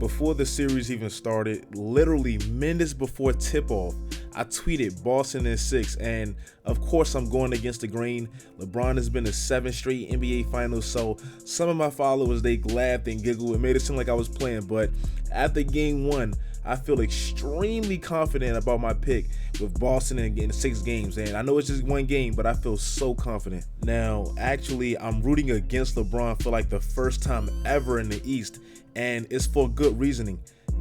Before the series even started, literally minutes before tip-off, I tweeted Boston in 6, and of course I'm going against the grain. LeBron has been to 7 straight NBA Finals, so some of my followers, they laughed and giggled and made it seem like I was playing, but after game 1, I feel extremely confident about my pick with Boston in 6 games, and I know it's just 1 game, but I feel so confident. Now, actually, I'm rooting against LeBron for like the first time ever in the East, and it's for good reasoning.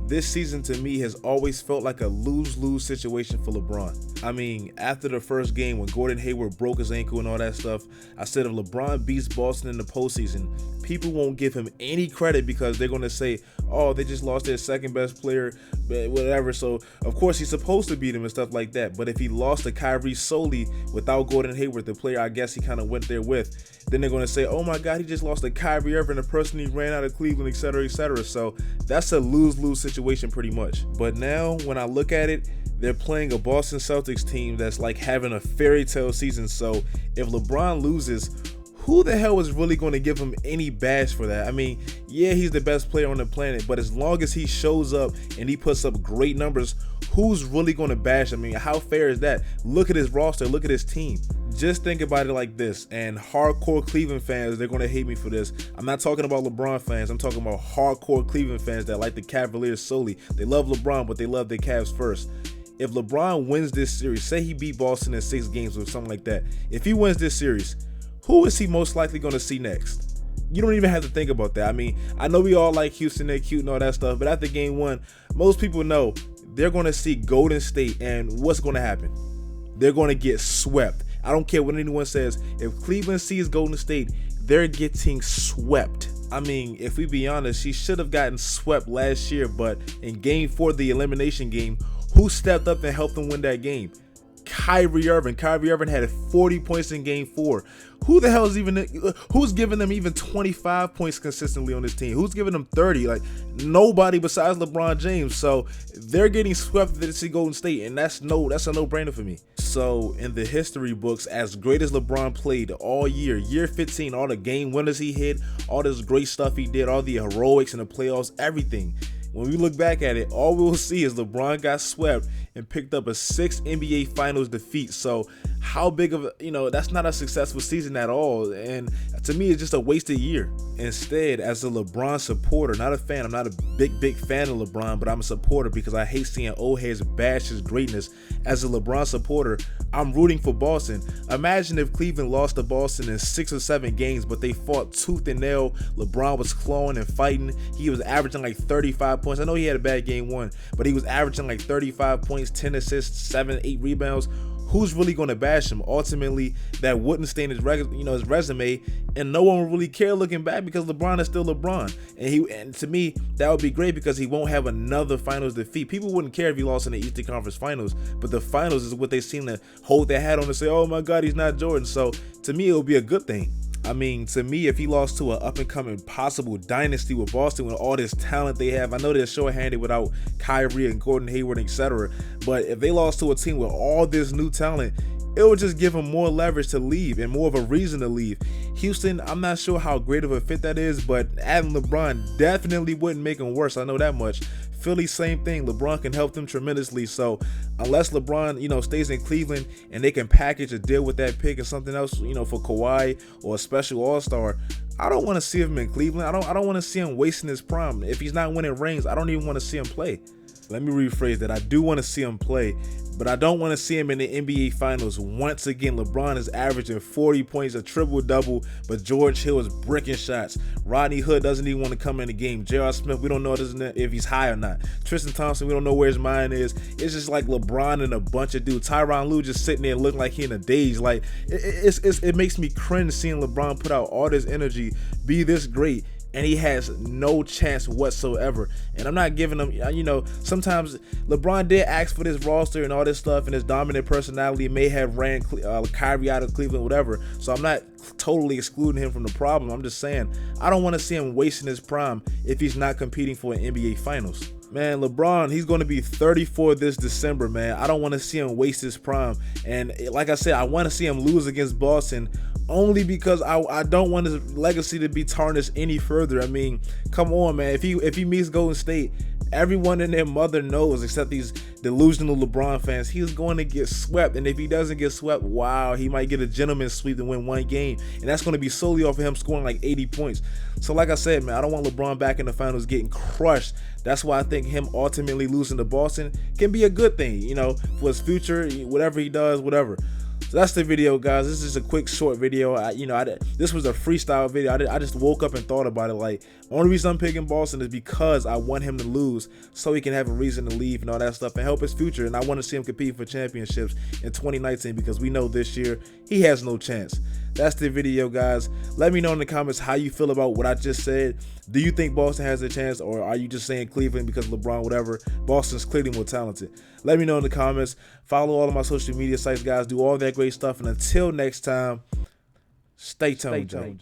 This season to me has always felt like a lose-lose situation for LeBron. I mean, after the first game when Gordon Hayward broke his ankle and all that stuff, I said if LeBron beats Boston in the postseason, people won't give him any credit because they're going to say, oh, they just lost their second best player, whatever. So, of course, he's supposed to beat him and stuff like that. But if he lost to Kyrie solely without Gordon Hayward, the player I guess he kind of went there with, then they're going to say, oh my God, he just lost to Kyrie Irving, the person he ran out of Cleveland, etc., etc. So that's a lose-lose situation pretty much. But now when I look at it, they're playing a Boston Celtics team that's like having a fairy tale season. So if LeBron loses, who the hell is really going to give him any bash for that? I mean, yeah, he's the best player on the planet, but as long as he shows up and he puts up great numbers, who's really going to bash? I mean, how fair is that? Look at his roster, look at his team. Just think about it like this, and hardcore Cleveland fans, they're going to hate me for this. I'm not talking about LeBron fans, I'm talking about hardcore Cleveland fans that like the Cavaliers solely. They love LeBron, but they love their Cavs first. If LeBron wins this series, say he beat Boston in 6 games or something like that, if he wins this series, who is he most likely going to see next? You don't even have to think about that. I mean, I know we all like Houston, they're cute and all that stuff, but after game 1, most people know they're going to see Golden State, and what's going to happen? They're going to get swept. I don't care what anyone says. If Cleveland sees Golden State, they're getting swept. I mean, if we be honest, she should have gotten swept last year, but in game 4, the elimination game, who stepped up and helped them win that game? Kyrie Irving. Kyrie Irving had 40 points in game 4. Who the hell is who's giving them even 25 points consistently on this team? Who's giving them 30? Like, nobody besides LeBron James. So they're getting swept to see Golden State, and that's a no-brainer for me. So in the history books, as great as LeBron played all year 15, all the game winners he hit, all this great stuff he did, all the heroics in the playoffs, everything. When we look back at it, all we'll see is LeBron got swept and picked up a 6 NBA Finals defeat. So how big of that's not a successful season at all. And to me, it's just a wasted year. Instead, as a LeBron supporter, not a fan, I'm not a big fan of LeBron, but I'm a supporter because I hate seeing old heads bash his greatness. As a LeBron supporter, I'm rooting for Boston. Imagine if Cleveland lost to Boston in 6 or 7 games, but they fought tooth and nail. LeBron was clawing and fighting. He was averaging like 35 points. I know he had a bad game 1, but he was averaging like 35 points, 10 assists, 7, 8 rebounds. Who's really going to bash him? Ultimately, that wouldn't stain his resume, and no one will really care looking back because LeBron is still LeBron. And to me, that would be great because he won't have another finals defeat. People wouldn't care if he lost in the Eastern Conference Finals, but the finals is what they seem to hold their hat on and say, oh my God, he's not Jordan. So to me, it would be a good thing. I mean, to me, if he lost to an up-and-coming possible dynasty with Boston with all this talent they have, I know they're short-handed without Kyrie and Gordon Hayward, etc. But if they lost to a team with all this new talent, it would just give him more leverage to leave and more of a reason to leave. Houston, I'm not sure how great of a fit that is, but adding LeBron definitely wouldn't make him worse. I know that much. Philly, same thing. LeBron can help them tremendously. So unless LeBron, stays in Cleveland and they can package a deal with that pick and something else, for Kawhi or a special all-star, I don't want to see him in Cleveland. I don't want to see him wasting his prime. If he's not winning rings, I don't even want to see him play. Let me rephrase that. I do want to see him play, but I don't want to see him in the NBA Finals. Once again, LeBron is averaging 40 points, a triple-double, but George Hill is bricking shots. Rodney Hood doesn't even want to come in the game. J.R. Smith, we don't know if he's high or not. Tristan Thompson, we don't know where his mind is. It's just like LeBron and a bunch of dudes. Tyronn Lue just sitting there looking like he in a daze. Like, it makes me cringe seeing LeBron put out all this energy, be this great, and he has no chance whatsoever. And I'm not giving him, sometimes LeBron did ask for this roster and all this stuff, and his dominant personality may have ran Kyrie out of Cleveland, whatever. So I'm not totally excluding him from the problem. I'm just saying, I don't want to see him wasting his prime if he's not competing for an NBA Finals. Man, LeBron, he's going to be 34 this December, man. I don't want to see him waste his prime. And like I said, I want to see him lose against Boston, only because I don't want his legacy to be tarnished any further. I mean, come on, man. If he meets Golden State, everyone and their mother knows, except these delusional LeBron fans, he's going to get swept. And if he doesn't get swept, wow, he might get a gentleman's sweep and win one game. And that's going to be solely off of him scoring like 80 points. So like I said, man, I don't want LeBron back in the finals getting crushed. That's why I think him ultimately losing to Boston can be a good thing, you know, for his future, whatever he does, whatever. So that's the video, guys. This is a quick, short video. This was a freestyle video. I just woke up and thought about it. Like, the only reason I'm picking Boston is because I want him to lose so he can have a reason to leave and all that stuff and help his future. And I want to see him compete for championships in 2019 because we know this year he has no chance. That's the video, guys. Let me know in the comments how you feel about what I just said. Do you think Boston has a chance, or are you just saying Cleveland because LeBron, whatever? Boston's clearly more talented. Let me know in the comments. Follow all of my social media sites, guys. Do all that great stuff. And until next time, stay tuned, Joe.